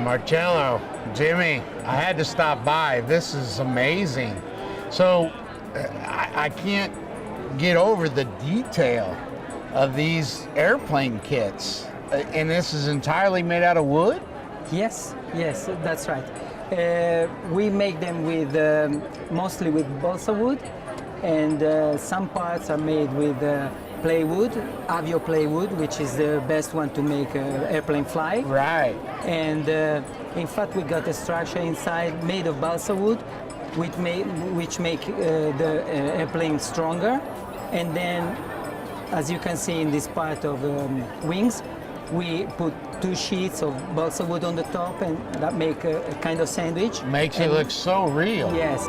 Marcello, Jimmy, I had to stop by. This is amazing. So I can't get over the detail of these airplane kits. And this is entirely made out of wood? Yes, yes, that's right. We make them with mostly with balsa wood, and some parts are made with plywood, avio plywood, which is the best one to make an airplane fly. Right. And in fact, we got a structure inside made of balsa wood, which make the airplane stronger. And then, as you can see in this part of wings, we put 2 sheets of balsa wood on the top, and that make a kind of sandwich. Makes it look so real. Yes.